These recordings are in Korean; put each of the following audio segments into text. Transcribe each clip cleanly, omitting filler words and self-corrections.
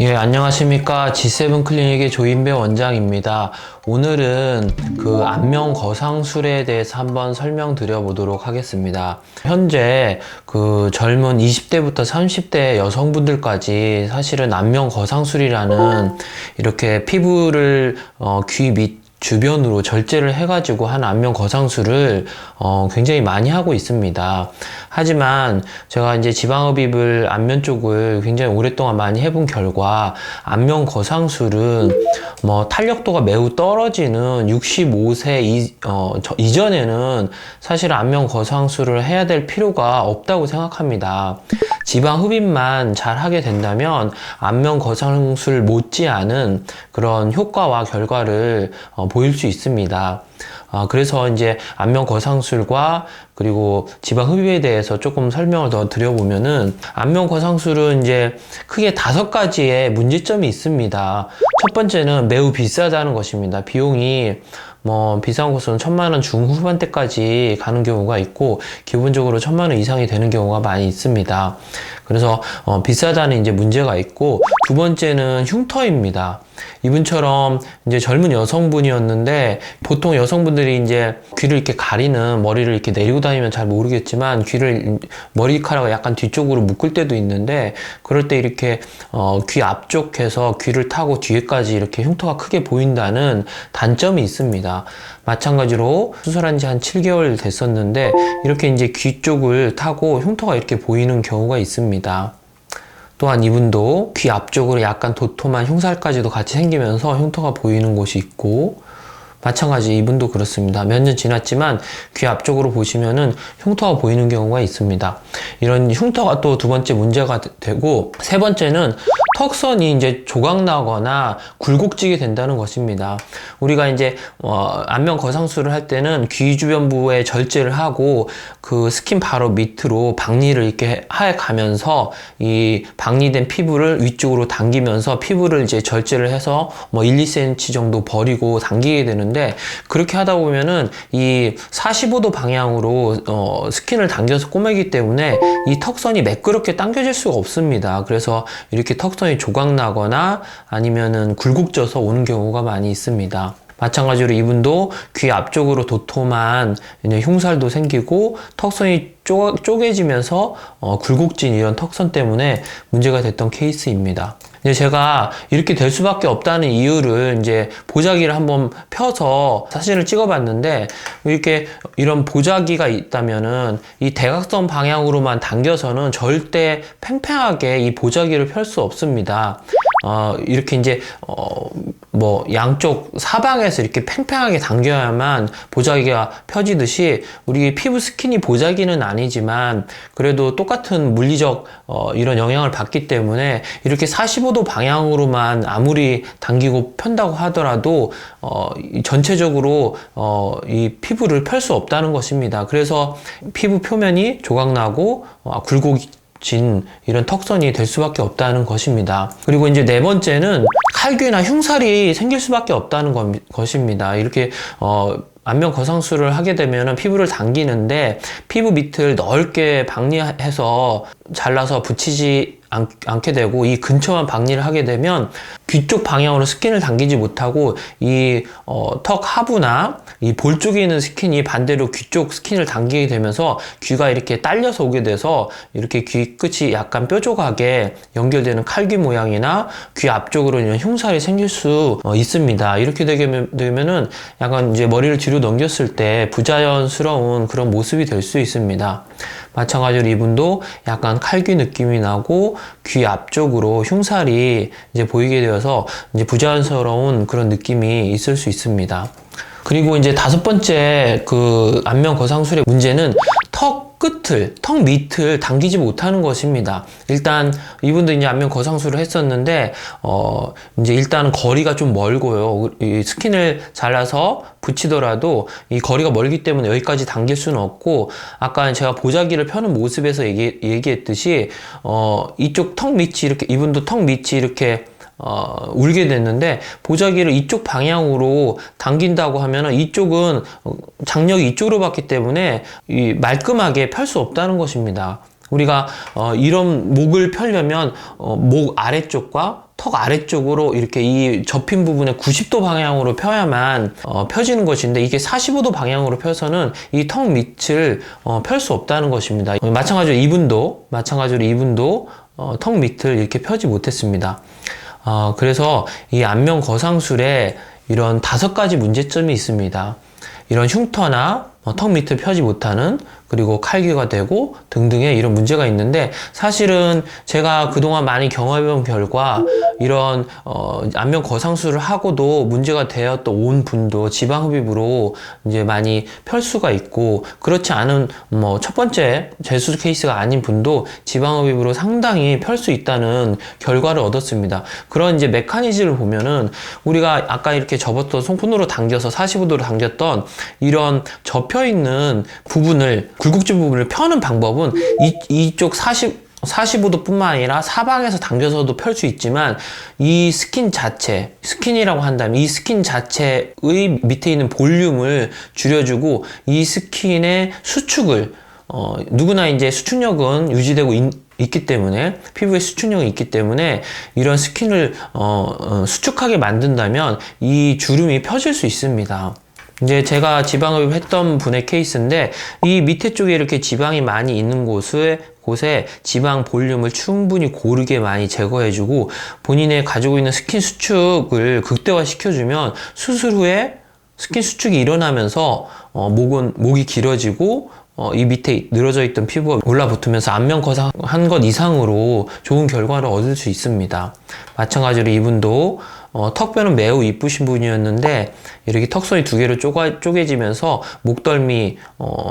예, 안녕하십니까. G7 클리닉의 조인배 원장입니다. 오늘은 그 안면 거상술에 대해서 한번 설명드려 보도록 하겠습니다. 현재 그 젊은 20대부터 30대 여성분들까지 사실은 안면 거상술이라는 이렇게 피부를 귀 밑 주변으로 절제를 해가지고 한 안면 거상술을 굉장히 많이 하고 있습니다. 하지만 제가 이제 지방흡입을 안면 쪽을 굉장히 오랫동안 많이 해본 결과 안면 거상술은 뭐 탄력도가 매우 떨어지는 65세 이전에는 사실 안면 거상술을 해야 될 필요가 없다고 생각합니다. 지방흡입만 잘 하게 된다면 안면 거상술 못지않은 그런 효과와 결과를 보일 수 있습니다. 그래서 이제 안면 거상술과 그리고 지방 흡입에 대해서 조금 설명을 더 드려보면은 안면 거상술은 이제 크게 5가지의 문제점이 있습니다. 첫 번째는 매우 비싸다는 것입니다. 비용이 뭐 비싼 곳은 1000만원 중후반대까지 가는 경우가 있고 기본적으로 1000만원 이상이 되는 경우가 많이 있습니다. 그래서 비싸다는 이제 문제가 있고, 두 번째는 흉터입니다. 이분처럼 이제 젊은 여성분이었는데 보통 여성분들이 이제 귀를 이렇게 가리는, 머리를 이렇게 내리고 다니면 잘 모르겠지만 귀를 머리카락을 약간 뒤쪽으로 묶을 때도 있는데, 그럴 때 이렇게 귀 앞쪽에서 귀를 타고 뒤에까지 이렇게 흉터가 크게 보인다는 단점이 있습니다. 마찬가지로 수술한 지 한 7개월 됐었는데 이렇게 이제 귀 쪽을 타고 흉터가 이렇게 보이는 경우가 있습니다. 또한 이분도 귀 앞쪽으로 약간 도톰한 흉살까지도 같이 생기면서 흉터가 보이는 곳이 있고, 마찬가지 이분도 그렇습니다. 몇 년 지났지만 귀 앞쪽으로 보시면은 흉터가 보이는 경우가 있습니다. 이런 흉터가 또 두 번째 문제가 되고, 세 번째는 턱선이 이제 조각나거나 굴곡지게 된다는 것입니다. 우리가 이제 안면 거상술을 할 때는 귀 주변부에 절제를 하고 그 스킨 바로 밑으로 박리를 이렇게 해 가면서 이 박리된 피부를 위쪽으로 당기면서 피부를 이제 절제를 해서 뭐 1, 2cm 정도 버리고 당기게 되는데, 그렇게 하다 보면은 이 45도 방향으로 스킨을 당겨서 꼬매기 때문에 이 턱선이 매끄럽게 당겨질 수가 없습니다. 그래서 이렇게 턱선이 조각나거나 아니면은 굴곡져서 오는 경우가 많이 있습니다. 마찬가지로 이분도 귀 앞쪽으로 도톰한 흉살도 생기고 턱선이 쪼개지면서 굴곡진 이런 턱선 때문에 문제가 됐던 케이스입니다. 이제 제가 이렇게 될 수밖에 없다는 이유를 이제 보자기를 한번 펴서 사진을 찍어봤는데, 이렇게 이런 보자기가 있다면은 이 대각선 방향으로만 당겨서는 절대 팽팽하게 이 보자기를 펼 수 없습니다. 이렇게 이제 뭐 양쪽 사방에서 이렇게 팽팽하게 당겨야만 보자기가 펴지듯이 우리 피부 스킨이 보자기는 아니지만 그래도 똑같은 물리적 이런 영향을 받기 때문에 이렇게 45도 방향으로만 아무리 당기고 편다고 하더라도 전체적으로 이 피부를 펼 수 없다는 것입니다. 그래서 피부 표면이 조각나고 굴곡진 이런 턱선이 될 수밖에 없다는 것입니다. 그리고 이제 네 번째는 칼귀나 흉살이 생길 수밖에 없다는 것입니다. 이렇게 안면 거상술을 하게 되면 피부를 당기는데 피부 밑을 넓게 박리해서 잘라서 붙이지 않게 되고, 이 근처만 박리를 하게 되면 귀 쪽 방향으로 스킨을 당기지 못하고 이 턱 하부나 이 볼 쪽에 있는 스킨이 반대로 귀 쪽 스킨을 당기게 되면서 귀가 이렇게 딸려서 오게 돼서 이렇게 귀 끝이 약간 뾰족하게 연결되는 칼귀 모양이나 귀 앞쪽으로 이런 흉살이 생길 수 있습니다. 이렇게 되면은 약간 이제 머리를 뒤로 넘겼을 때 부자연스러운 그런 모습이 될 수 있습니다. 마찬가지로 이분도 약간 칼귀 느낌이 나고 귀 앞쪽으로 흉살이 이제 보이게 되어서 이제 부자연스러운 그런 느낌이 있을 수 있습니다. 그리고 이제 5번째 그 안면 거상술의 문제는 턱 밑을 당기지 못하는 것입니다. 일단 이분도 이제 안면 거상술을 했었는데 이제 일단은 거리가 좀 멀고요. 이 스킨을 잘라서 붙이더라도 이 거리가 멀기 때문에 여기까지 당길 수는 없고, 아까 제가 보자기를 펴는 모습에서 얘기했듯이 이쪽 턱 밑이 이렇게, 이분도 턱 밑이 이렇게 울게 됐는데 보자기를 이쪽 방향으로 당긴다고 하면은 이쪽은 장력이 이쪽으로 받기 때문에 이 말끔하게 펼 수 없다는 것입니다. 우리가 이런 목을 펴려면 목 아래쪽과 턱 아래쪽으로 이렇게 이 접힌 부분에 90도 방향으로 펴야만 펴지는 것인데, 이게 45도 방향으로 펴서는 이 턱 밑을 펼 수 없다는 것입니다. 마찬가지로 이분도 턱 밑을 이렇게 펴지 못했습니다. 그래서 이 안면 거상술에 이런 5가지 문제점이 있습니다. 이런 흉터나 턱 밑을 펴지 못하는, 그리고 칼귀가 되고 등등의 이런 문제가 있는데, 사실은 제가 그동안 많이 경험해본 결과 이런 안면 거상술을 하고도 문제가 되었던 온 분도 지방흡입으로 이제 많이 펼 수가 있고, 그렇지 않은 첫 번째 재수 케이스가 아닌 분도 지방흡입으로 상당히 펼 수 있다는 결과를 얻었습니다. 그런 이제 메커니즘을 보면은, 우리가 아까 이렇게 접었던 손으로 당겨서 45도로 당겼던 이런 접혀 있는 부분을, 굴곡질 부분을 펴는 방법은 이쪽 45도 뿐만 아니라 사방에서 당겨서도 펼 수 있지만, 이 스킨 자체, 스킨이라고 한다면 이 스킨 자체의 밑에 있는 볼륨을 줄여주고, 이 스킨의 수축을, 누구나 이제 수축력은 유지되고 있기 때문에, 피부에 수축력이 있기 때문에 이런 스킨을 수축하게 만든다면 이 주름이 펴질 수 있습니다. 이제 제가 지방흡입 했던 분의 케이스인데, 이 밑에 쪽에 이렇게 지방이 많이 있는 곳에 지방 볼륨을 충분히 고르게 많이 제거해주고, 본인의 가지고 있는 스킨 수축을 극대화 시켜주면 수술 후에 스킨 수축이 일어나면서 목이 길어지고, 이 밑에 늘어져 있던 피부가 올라붙으면서 안면 거상한 것 이상으로 좋은 결과를 얻을 수 있습니다. 마찬가지로 이분도 턱뼈는 매우 이쁘신 분이었는데, 이렇게 턱선이 2개로 쪼개지면서 목덜미,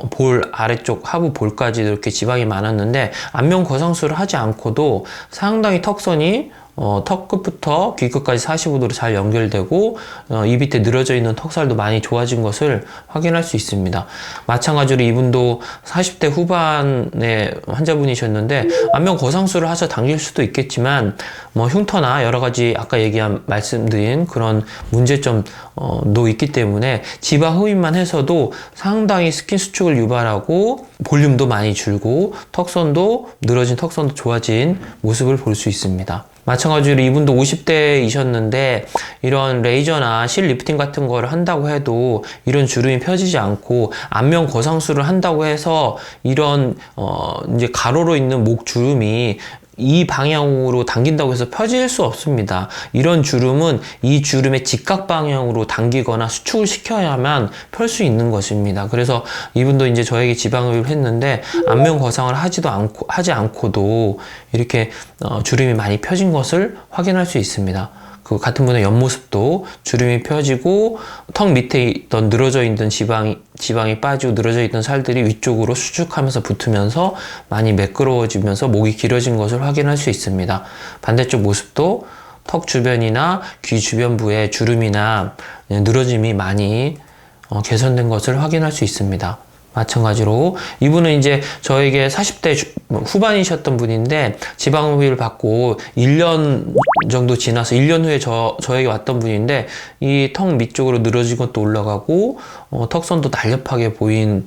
볼 아래쪽 하부 볼까지 이렇게 지방이 많았는데, 안면 거상술을 하지 않고도 상당히 턱선이 턱 끝부터 귀 끝까지 45도로 잘 연결되고, 이 밑에 늘어져 있는 턱살도 많이 좋아진 것을 확인할 수 있습니다. 마찬가지로 이분도 40대 후반의 환자분이셨는데, 안면 거상술을 하셔 당길 수도 있겠지만, 흉터나 여러 가지 아까 말씀드린 그런 문제점도 있기 때문에 지방 흡입만 해서도 상당히 스킨 수축을 유발하고, 볼륨도 많이 줄고, 늘어진 턱선도 좋아진 모습을 볼 수 있습니다. 마찬가지로 이분도 50대이셨는데, 이런 레이저나 실 리프팅 같은 거를 한다고 해도 이런 주름이 펴지지 않고, 안면 거상술을 한다고 해서 이런 이제 가로로 있는 목 주름이 이 방향으로 당긴다고 해서 펴질 수 없습니다. 이런 주름은 이 주름의 직각 방향으로 당기거나 수축을 시켜야만 펼 수 있는 것입니다. 그래서 이분도 이제 저에게 지방흡입을 했는데, 안면 거상을 하지 않고도 이렇게 주름이 많이 펴진 것을 확인할 수 있습니다. 그 같은 분의 옆모습도 주름이 펴지고, 턱 밑에 있던 늘어져 있던 지방이 빠지고 늘어져 있던 살들이 위쪽으로 수축하면서 붙으면서 많이 매끄러워지면서 목이 길어진 것을 확인할 수 있습니다. 반대쪽 모습도 턱 주변이나 귀 주변부에 주름이나 늘어짐이 많이 개선된 것을 확인할 수 있습니다. 마찬가지로 이분은 이제 저에게 40대 후반이셨던 분인데, 지방흡입을 받고 1년 정도 지나서 1년 후에 저에게 왔던 분인데, 이 턱 밑쪽으로 늘어진 것도 올라가고, 턱선도 날렵하게 보이는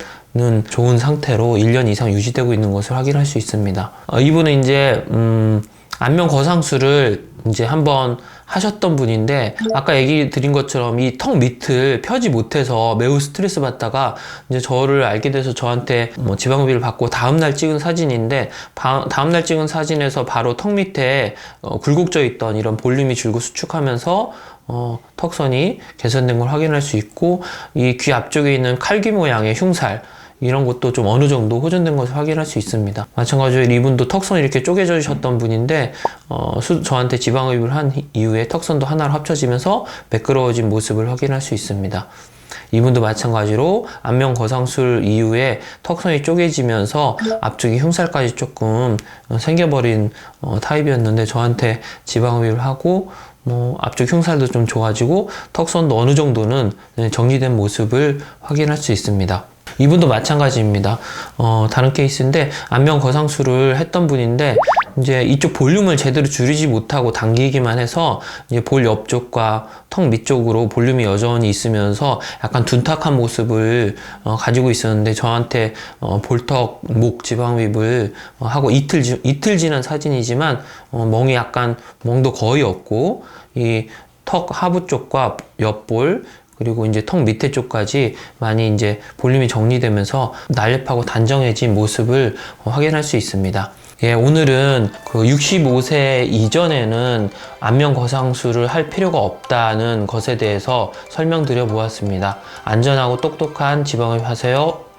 좋은 상태로 1년 이상 유지되고 있는 것을 확인할 수 있습니다. 이분은 이제 안면 거상술을 이제 한번 하셨던 분인데, 아까 얘기 드린 것처럼 이 턱 밑을 펴지 못해서 매우 스트레스 받다가 이제 저를 알게 돼서 저한테 지방흡입을 받고 다음날 찍은 사진인데, 다음날 찍은 사진에서 바로 턱 밑에 굴곡져 있던 이런 볼륨이 줄고 수축하면서 턱선이 개선된 걸 확인할 수 있고, 이 귀 앞쪽에 있는 칼귀 모양의 흉살, 이런 것도 좀 어느 정도 호전된 것을 확인할 수 있습니다. 마찬가지로 이분도 턱선이 이렇게 쪼개져셨던 분인데, 저한테 지방흡입을 한 이후에 턱선도 하나로 합쳐지면서 매끄러워진 모습을 확인할 수 있습니다. 이분도 마찬가지로 안면 거상술 이후에 턱선이 쪼개지면서 앞쪽에 흉살까지 조금 생겨버린 타입이었는데, 저한테 지방흡입을 하고 앞쪽 흉살도 좀 좋아지고 턱선도 어느 정도는 정리된 모습을 확인할 수 있습니다. 이분도 마찬가지입니다. 다른 케이스인데 안면 거상술을 했던 분인데 이제 이쪽 볼륨을 제대로 줄이지 못하고 당기기만 해서 이제 볼 옆쪽과 턱 밑쪽으로 볼륨이 여전히 있으면서 약간 둔탁한 모습을 가지고 있었는데 저한테 볼턱, 목 지방흡입을 하고 이틀 지난 사진이지만 멍도 거의 없고 이 턱 하부 쪽과 옆볼 그리고 이제 턱 밑에 쪽까지 많이 이제 볼륨이 정리되면서 날렵하고 단정해진 모습을 확인할 수 있습니다. 예, 오늘은 그 65세 이전에는 안면 거상술을 할 필요가 없다는 것에 대해서 설명드려 보았습니다. 안전하고 똑똑한 지방흡입 하세요.